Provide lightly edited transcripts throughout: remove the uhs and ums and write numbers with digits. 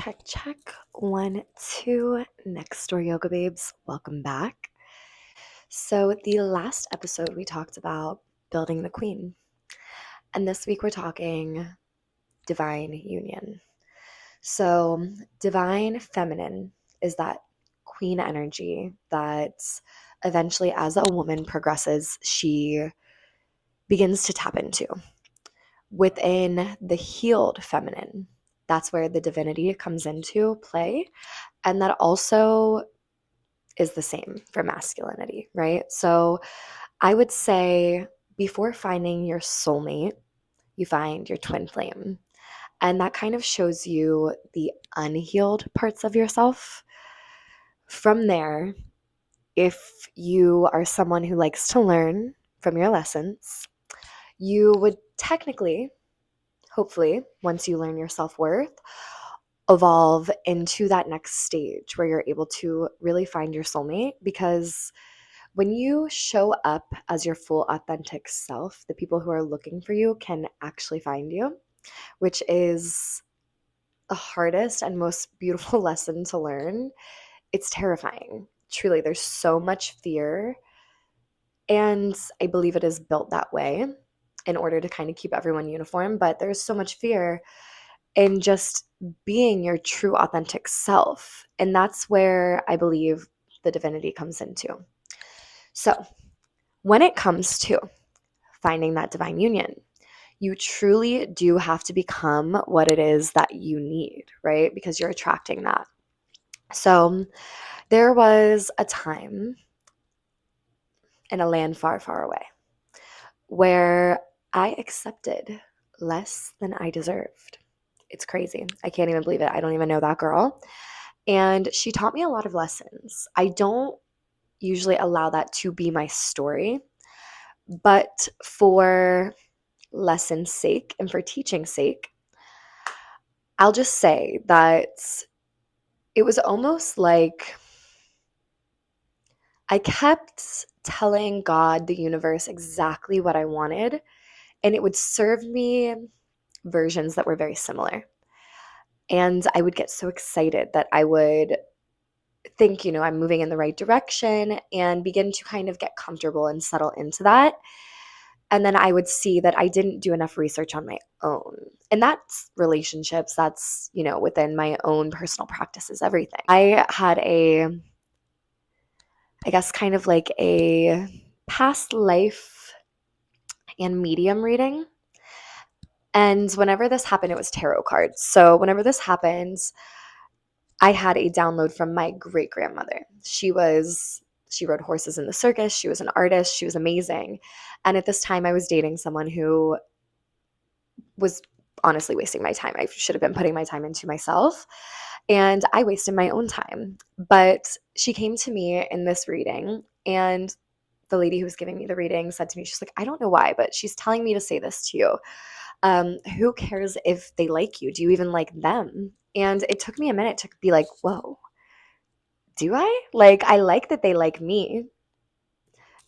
Check, check. 1, 2. Next door, yoga babes. Welcome back. So, the last episode we talked about building the queen. And this week we're talking divine union. So, divine feminine is that queen energy that eventually, as a woman progresses, she begins to tap into. Within the healed feminine, that's where the divinity comes into play. And that also is the same for masculinity, right? So I would say before finding your soulmate, you find your twin flame. And that kind of shows you the unhealed parts of yourself. From there, if you are someone who likes to learn from your lessons, you would technically, hopefully, once you learn your self worth, evolve into that next stage where you're able to really find your soulmate. Because when you show up as your full authentic self, the people who are looking for you can actually find you, which is the hardest and most beautiful lesson to learn. It's terrifying. Truly, there's so much fear. And I believe it is built that way in order to kind of keep everyone uniform. But there's so much fear in just being your true authentic self. And that's where I believe the divinity comes into. So, when it comes to finding that divine union, you truly do have to become what it is that you need, right? Because you're attracting that. So, there was a time in a land far, far away where I accepted less than I deserved. It's crazy. I can't even believe it. I don't even know that girl. And she taught me a lot of lessons. I don't usually allow that to be my story, but for lesson's sake and for teaching's sake, I'll just say that it was almost like I kept telling God, the universe, exactly what I wanted, and it would serve me versions that were very similar. And I would get so excited that I would think, I'm moving in the right direction and begin to kind of get comfortable and settle into that. And then I would see that I didn't do enough research on my own. And that's relationships, that's, within my own personal practices, everything. I had I guess, kind of like a past life and medium reading. And whenever this happened, it was tarot cards. So whenever this happens, I had a download from my great grandmother. She rode horses in the circus. She was an artist. She was amazing. And at this time, I was dating someone who was honestly wasting my time. I should have been putting my time into myself. And I wasted my own time. But she came to me in this reading, and the lady who was giving me the reading said to me, she's like, I don't know why, but she's telling me to say this to you. Who cares if they like you? Do you even like them? And it took me a minute to be like, whoa, do I? Like, I like that they like me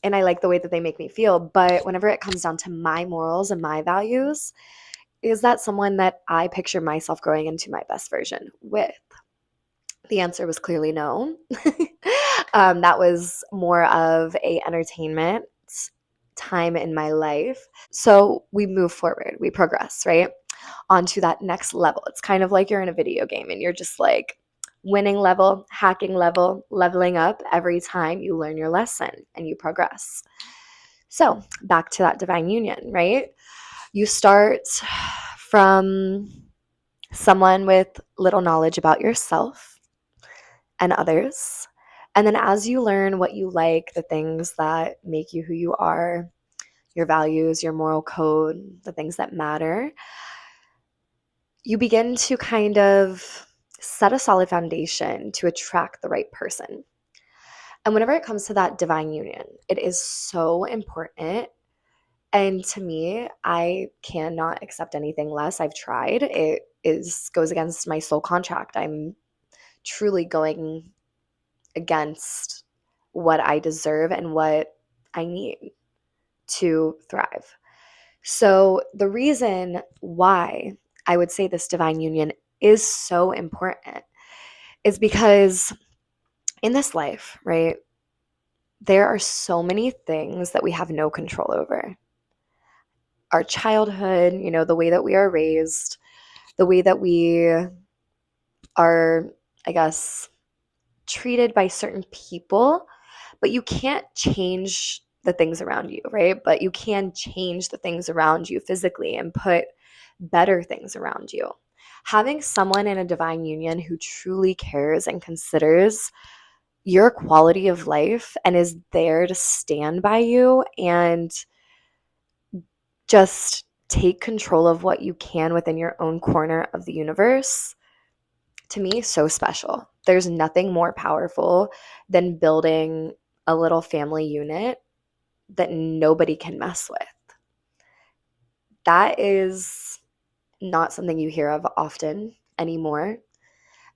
and I like the way that they make me feel. But whenever it comes down to my morals and my values, is that someone that I picture myself growing into my best version with? The answer was clearly no. That was more of a entertainment time in my life. So we move forward, we progress, right? Onto that next level. It's kind of like you're in a video game and you're just like winning level, hacking level, leveling up every time you learn your lesson and you progress. So back to that divine union, right? You start from someone with little knowledge about yourself and others. And then as you learn what you like, the things that make you who you are, your values, your moral code, the things that matter, you begin to kind of set a solid foundation to attract the right person. And whenever it comes to that divine union, it is so important. And to me, I cannot accept anything less. I've tried. It goes against my soul contract. I'm truly going against what I deserve and what I need to thrive. So the reason why I would say this divine union is so important is because in this life, right, there are so many things that we have no control over. Our childhood, the way that we are raised, the way that we are, I guess, treated by certain people, but you can't change the things around you, right? But you can change the things around you physically and put better things around you. Having someone in a divine union who truly cares and considers your quality of life and is there to stand by you and just take control of what you can within your own corner of the universe, to me, so special. There's nothing more powerful than building a little family unit that nobody can mess with. That is not something you hear of often anymore.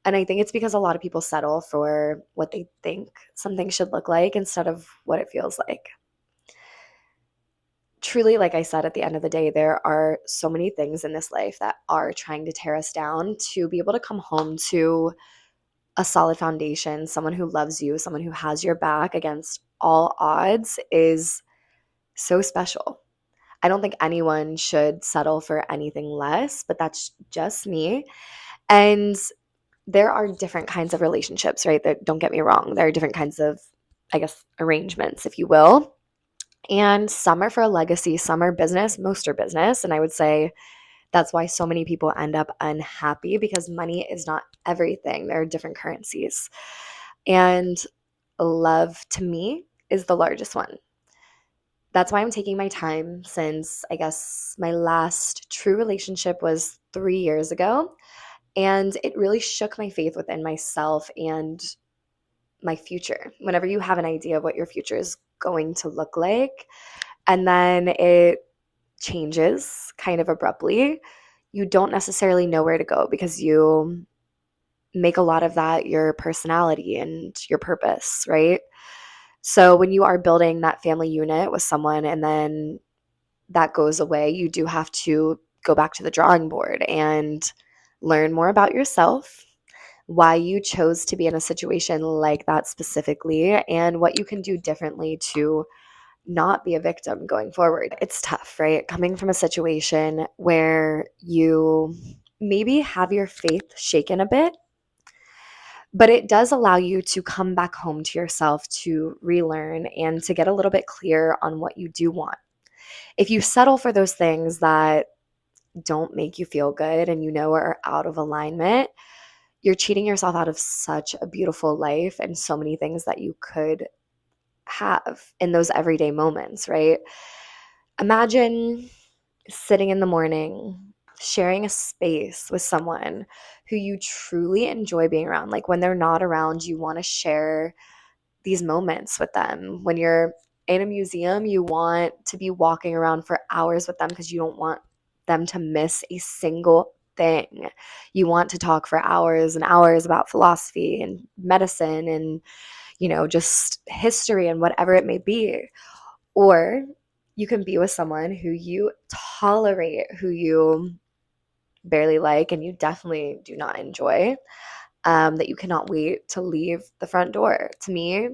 And I think it's because a lot of people settle for what they think something should look like instead of what it feels like. Truly, like I said, at the end of the day, there are so many things in this life that are trying to tear us down. To be able to come home to a solid foundation, someone who loves you, someone who has your back against all odds is so special. I don't think anyone should settle for anything less, but that's just me. And there are different kinds of relationships, right? That, don't get me wrong. There are different kinds of, I guess, arrangements, if you will. And some are for a legacy, some are business, most are business. And I would say that's why so many people end up unhappy, because money is not everything. There are different currencies. And love, to me, is the largest one. That's why I'm taking my time, since I guess my last true relationship was 3 years ago. And it really shook my faith within myself and my future. Whenever you have an idea of what your future is going to look like, and then it changes kind of abruptly, you don't necessarily know where to go, because you make a lot of that your personality and your purpose, right? So when you are building that family unit with someone and then that goes away, you do have to go back to the drawing board and learn more about yourself, why you chose to be in a situation like that specifically, and what you can do differently to not be a victim going forward. It's tough, right? Coming from a situation where you maybe have your faith shaken a bit, but it does allow you to come back home to yourself, to relearn and to get a little bit clear on what you do want. If you settle for those things that don't make you feel good and are out of alignment, you're cheating yourself out of such a beautiful life and so many things that you could have in those everyday moments, right? Imagine sitting in the morning, sharing a space with someone who you truly enjoy being around. Like when they're not around, you want to share these moments with them. When you're in a museum, you want to be walking around for hours with them because you don't want them to miss a single thing. You want to talk for hours and hours about philosophy and medicine and, just history and whatever it may be. Or you can be with someone who you tolerate, who you barely like, and you definitely do not enjoy, that you cannot wait to leave the front door. To me,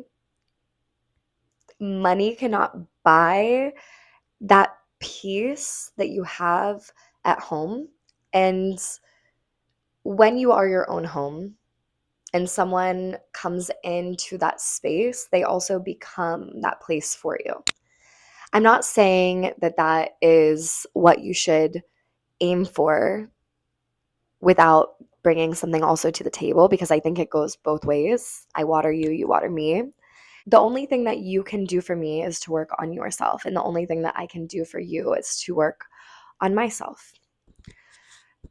money cannot buy that peace that you have at home. And when you are your own home and someone comes into that space, they also become that place for you. I'm not saying that that is what you should aim for without bringing something also to the table, because I think it goes both ways. I water you, you water me. The only thing that you can do for me is to work on yourself. And the only thing that I can do for you is to work on myself.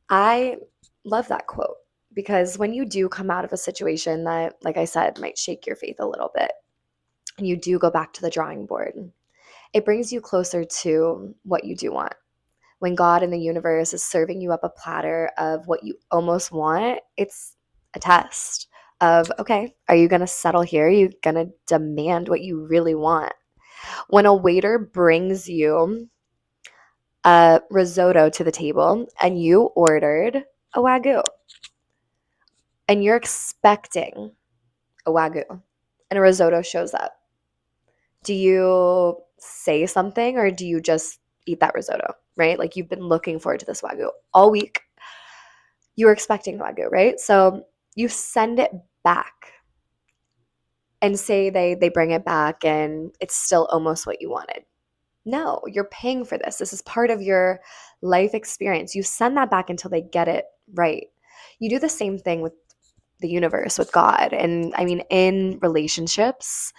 I love that quote, because when you do come out of a situation that, like I said, might shake your faith a little bit, and you do go back to the drawing board, it brings you closer to what you do want. When God and the universe is serving you up a platter of what you almost want, it's a test of, okay, are you going to settle here? Are you going to demand what you really want? When a waiter brings you a risotto to the table and you ordered a Wagyu, and you're expecting a Wagyu and a risotto shows up, do you say something or do you just eat that risotto, right? Like you've been looking forward to this Wagyu all week. You were expecting Wagyu, right? So you send it back and say they bring it back and it's still almost what you wanted. No, you're paying for this. This is part of your life experience. You send that back until they get it right. You do the same thing with the universe, with God, and I mean, in relationships.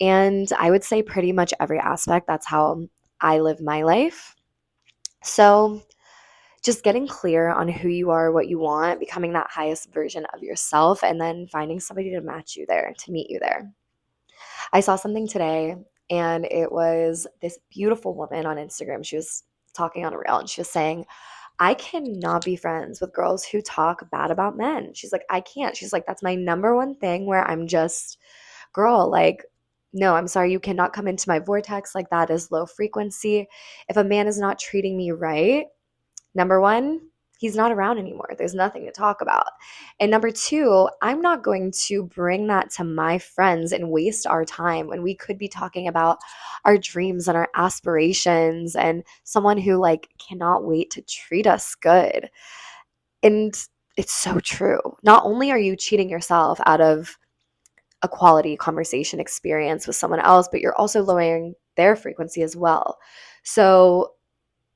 And I would say pretty much every aspect. That's how I live my life. So just getting clear on who you are, what you want, becoming that highest version of yourself, and then finding somebody to match you there, to meet you there. I saw something today and it was this beautiful woman on Instagram. She was talking on a reel and she was saying, I cannot be friends with girls who talk bad about men. She's like, I can't. She's like, that's my number one thing where I'm just, girl, like, no, I'm sorry, you cannot come into my vortex. Like, that is low frequency. If a man is not treating me right, number one, he's not around anymore. There's nothing to talk about. And number two, I'm not going to bring that to my friends and waste our time when we could be talking about our dreams and our aspirations and someone who like cannot wait to treat us good. And it's so true. Not only are you cheating yourself out of a quality conversation experience with someone else, but you're also lowering their frequency as well. So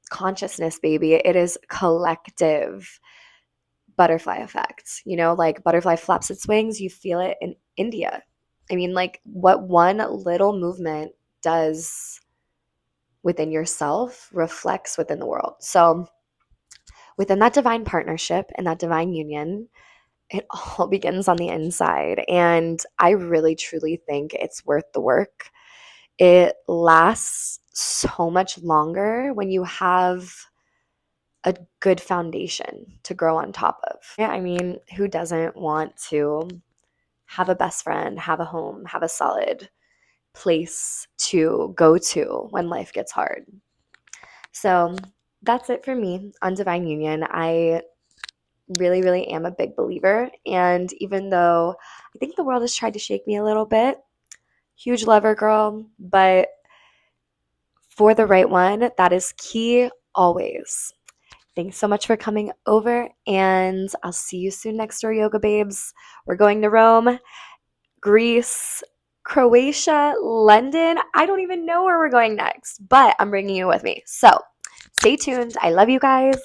consciousness, baby. It is collective butterfly effect. You know, like butterfly flaps its wings, you feel it in India. I mean, like what one little movement does within yourself reflects within the world. So within that divine partnership and that divine union, it all begins on the inside. And I really truly think it's worth the work. It lasts so much longer when you have a good foundation to grow on top of. Yeah, I mean, who doesn't want to have a best friend, have a home, have a solid place to go to when life gets hard? So that's it for me on Divine Union. I really, really am a big believer. And even though I think the world has tried to shake me a little bit, huge lover girl, but for the right one, that is key always. Thanks so much for coming over, and I'll see you soon next door, Yoga Babes. We're going to Rome, Greece, Croatia, London. I don't even know where we're going next, but I'm bringing you with me. So stay tuned. I love you guys.